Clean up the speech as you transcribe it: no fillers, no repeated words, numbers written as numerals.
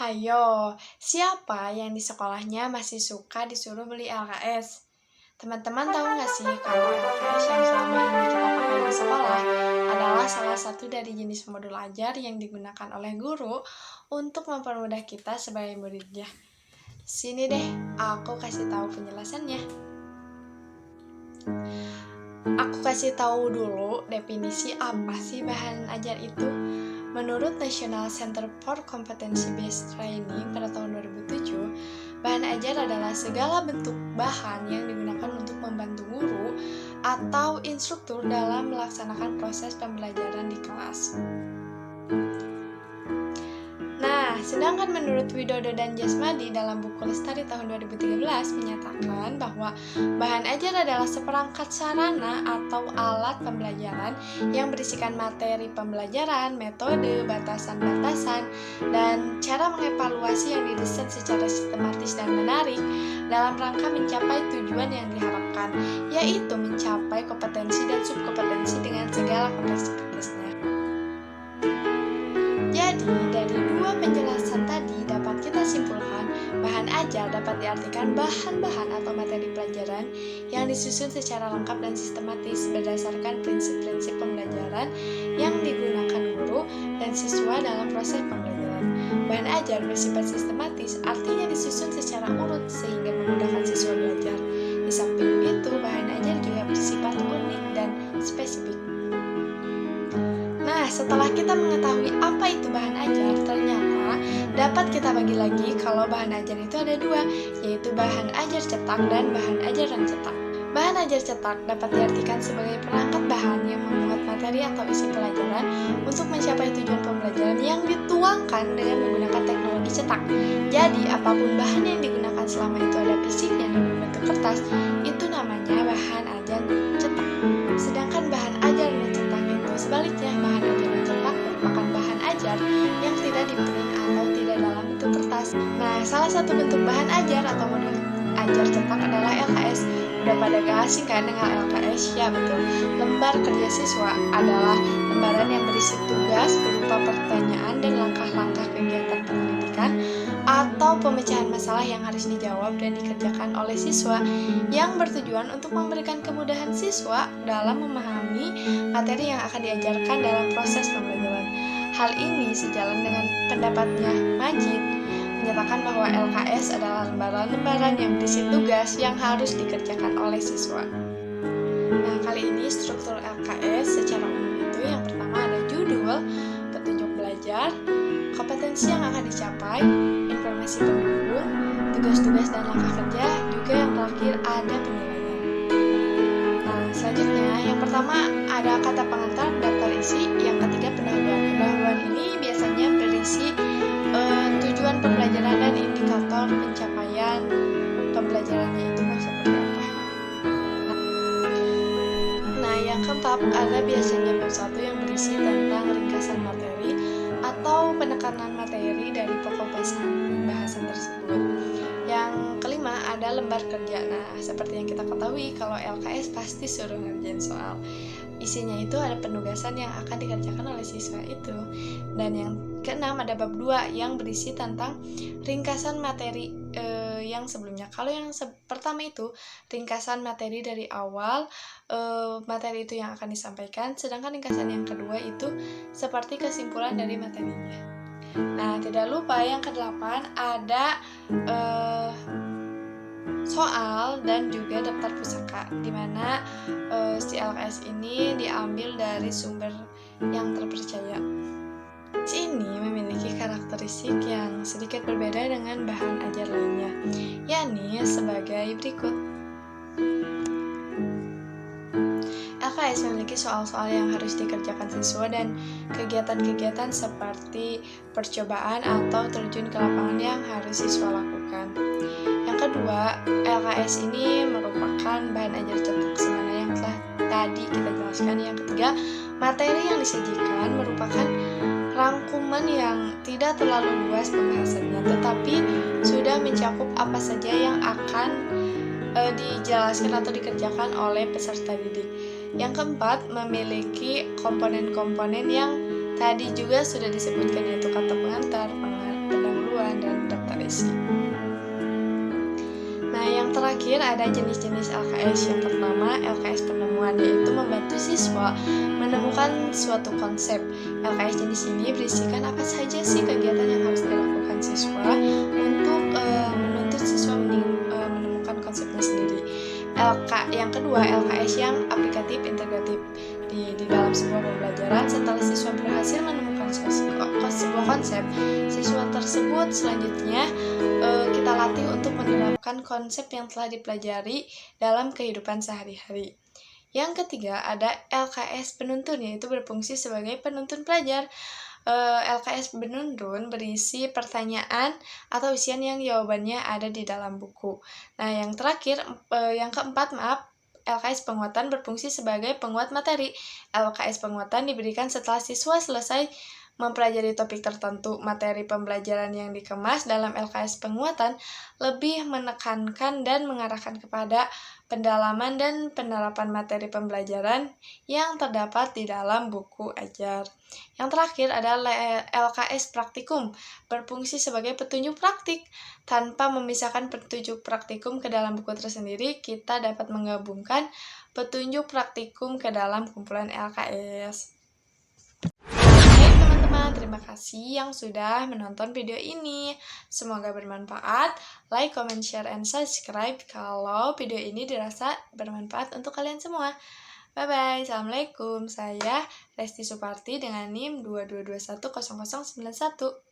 Ayo, siapa yang di sekolahnya masih suka disuruh beli LKS? Teman-teman tahu nggak sih kalau LKS yang selama ini kita pakai di sekolah adalah salah satu dari jenis modul ajar yang digunakan oleh guru untuk mempermudah kita sebagai muridnya. Sini deh, aku kasih tahu penjelasannya. Aku kasih tahu dulu definisi apa sih bahan ajar itu. Menurut National Center for Competency Based Training pada tahun 2007, bahan ajar adalah segala bentuk bahan yang digunakan untuk membantu guru atau instruktur dalam melaksanakan proses pembelajaran di kelas. Sedangkan menurut Widodo dan Jasmadi dalam buku Lestari tahun 2013 menyatakan bahwa bahan ajar adalah seperangkat sarana atau alat pembelajaran yang berisikan materi pembelajaran, metode, batasan-batasan, dan cara mengevaluasi yang didesain secara sistematis dan menarik dalam rangka mencapai tujuan yang diharapkan, yaitu mencapai kompetensi dan subkompetensi dengan segala kompleksitasnya. Jadi, dari dua penjelasan tadi dapat kita simpulkan bahan ajar dapat diartikan bahan-bahan atau materi pelajaran yang disusun secara lengkap dan sistematis berdasarkan prinsip-prinsip pembelajaran yang digunakan guru dan siswa dalam proses pembelajaran. Bahan ajar bersifat sistematis, artinya disusun secara urut sehingga memudahkan siswa belajar. Di samping itu, bahan ajar juga bersifat unik dan spesifik. Setelah kita mengetahui apa itu bahan ajar, ternyata dapat kita bagi lagi kalau bahan ajar itu ada dua, yaitu bahan ajar cetak dan bahan ajar rancetak. Bahan ajar cetak dapat diartikan sebagai perangkat bahan yang memuat materi atau isi pelajaran untuk mencapai tujuan pembelajaran yang dituangkan dengan menggunakan teknologi cetak. Jadi, apapun bahan yang digunakan selama itu ada fisiknya dan berbentuk kertas, itu namanya bahan ajar cetak. Sedangkan bahan ajar rancetak itu sebaliknya, bahan ajar rancetak merupakan bahan ajar yang tidak di-print atau tidak dalam bentuk kertas. Salah satu bentuk bahan ajar atau modul ajar cetak adalah LKS. Udah pada gak asing kan dengan LKS? Ya betul, lembar kerja siswa adalah lembaran yang berisi tugas berupa pertanyaan dan langkah-langkah kegiatan pendidikan atau pemecahan masalah yang harus dijawab dan dikerjakan oleh siswa yang bertujuan untuk memberikan kemudahan siswa dalam memahami materi yang akan diajarkan dalam proses pembelajaran. Hal ini sejalan dengan pendapatnya Majid, menyatakan bahwa LKS adalah lembaran-lembaran yang berisi tugas yang harus dikerjakan oleh siswa. Kali ini struktur LKS secara umum itu yang pertama ada judul, petunjuk belajar, kompetensi yang akan dicapai, informasi pendukung, tugas-tugas dan langkah kerja, juga yang terakhir ada penilaian. Selanjutnya yang pertama ada kata pengantar, daftar isi, yang ketiga pendahuluan. Pendahuluan ini biasanya berisi tujuan pembelajaran dan indikator pencapaian pembelajarannya itu seperti apa. Yang keempat ada biasanya bab 1 yang berisi tentang ringkasan materi atau penekanan materi dari pokok bahasan tersebut. Yang kelima ada lembar kerja. Seperti yang kita ketahui kalau LKS pasti suruh ngerjain soal. Isinya itu ada penugasan yang akan dikerjakan oleh siswa itu. Dan yang keenam ada bab 2 yang berisi tentang ringkasan materi yang sebelumnya. Kalau yang pertama itu ringkasan materi dari awal materi itu yang akan disampaikan, sedangkan ringkasan yang kedua itu seperti kesimpulan dari materinya. Tidak lupa yang ke-8 ada soal dan juga daftar pusaka, di mana si LKS ini diambil dari sumber yang terpercaya. Ini memiliki karakteristik yang sedikit berbeda dengan bahan ajar lainnya, yakni sebagai berikut. LKS memiliki soal-soal yang harus dikerjakan siswa dan kegiatan-kegiatan seperti percobaan atau terjun ke lapangan yang harus siswa lakukan. Yang kedua, LKS ini merupakan bahan ajar cetak sebagaimana yang telah tadi kita jelaskan. Yang ketiga, materi yang disajikan merupakan rangkuman yang tidak terlalu luas pembahasannya, tetapi sudah mencakup apa saja yang akan dijelaskan atau dikerjakan oleh peserta didik. Yang keempat, memiliki komponen-komponen yang tadi juga sudah disebutkan, yaitu kata pengantar, pendahuluan, pengumpulan dan daftar isi. Nah, yang terakhir ada jenis-jenis LKS. Yang pertama, LKS penemuan, yaitu membantu siswa menemukan suatu konsep. LKS jenis ini berisikan apa saja sih kegiatan yang harus dilakukan siswa untuk menuntut siswa menemukan konsepnya sendiri. Yang kedua, LKS yang aplikatif integratif. Di dalam sebuah pembelajaran, setelah siswa berhasil menemukan sebuah konsep, siswa tersebut selanjutnya kita latih untuk menerapkan konsep yang telah dipelajari dalam kehidupan sehari-hari. Yang ketiga, ada LKS penuntun, yaitu berfungsi sebagai penuntun pelajar. LKS penuntun berisi pertanyaan atau isian yang jawabannya ada di dalam buku. Nah, yang terakhir, yang keempat, LKS penguatan berfungsi sebagai penguat materi. LKS penguatan diberikan setelah siswa selesai mempelajari topik tertentu. Materi pembelajaran yang dikemas dalam LKS penguatan lebih menekankan dan mengarahkan kepada pendalaman dan penerapan materi pembelajaran yang terdapat di dalam buku ajar. Yang terakhir adalah LKS praktikum, berfungsi sebagai petunjuk praktik. Tanpa memisahkan petunjuk praktikum ke dalam buku tersendiri, kita dapat menggabungkan petunjuk praktikum ke dalam kumpulan LKS. Teman-teman, terima kasih yang sudah menonton video ini. Semoga bermanfaat. Like, comment, share, and subscribe kalau video ini dirasa bermanfaat untuk kalian semua. Bye-bye. Assalamualaikum. Saya Resti Suparti dengan NIM 22210091.